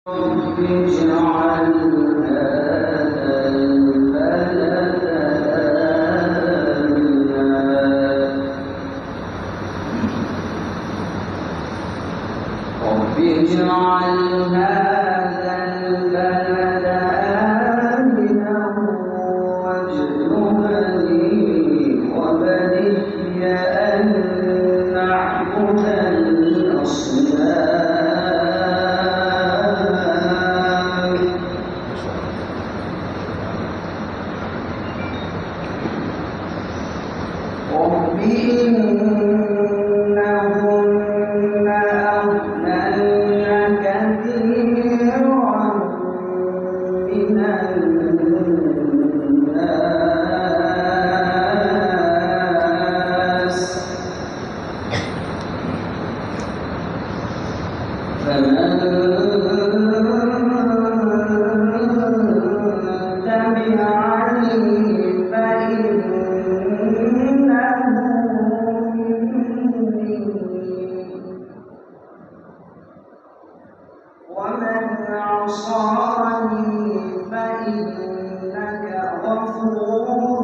رب اجعل هذا البلد آمنا رب اجعل هذا البلد آمنا واجنبني وبني أن نعبد الأصنام رب إنهن أضللن كثيرا من الناس فمن تبعني فإنه مني ومن عصاني فإنك غفور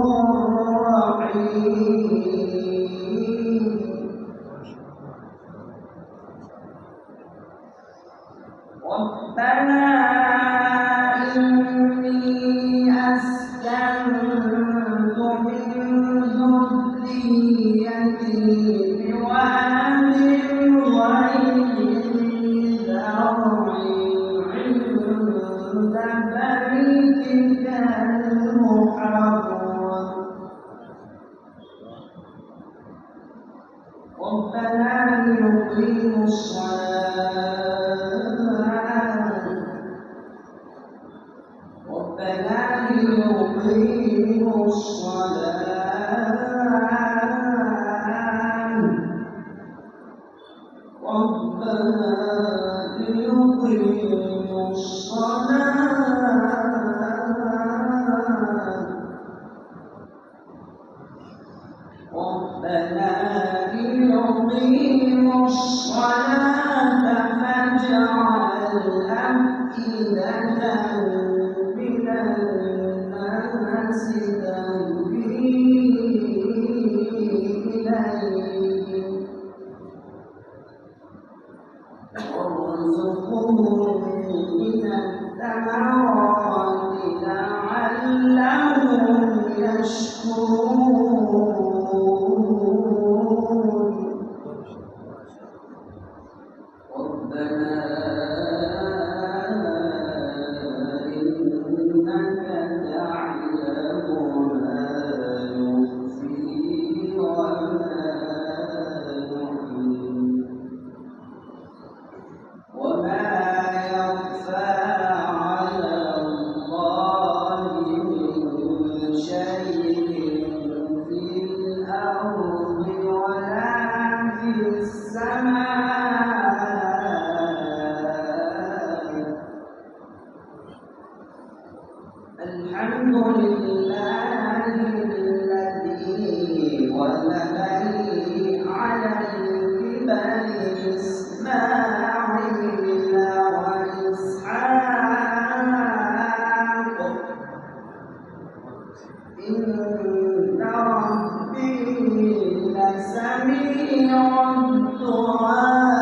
رحيم ربنا إني أسكنت من ذريتي بواد غير ذي زرع عند بيتك المحرم ربنا ليقيموا الصلاة ربنا ليقيموا الصلاة ربنا ليقيموا الصلاة ربنا ليقيموا الصلاة فاجعل أفئدة من الناس تهوي إليهم وارزقهم من الثمرات لعلهم يشكرون ربنا إنك تعلم ما نخفي وما نعلن وما يخفى على الله من شيء في الأرض ولا في السماء الحمد لله الذي وهب لي على الكبر إسماعيل وإسحاق إن ربي لسميع الدعاء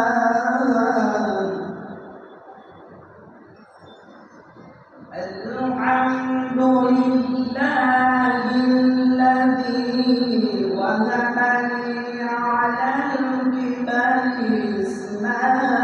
الحمد لله الذي وهب لي على الكبر إسماعيل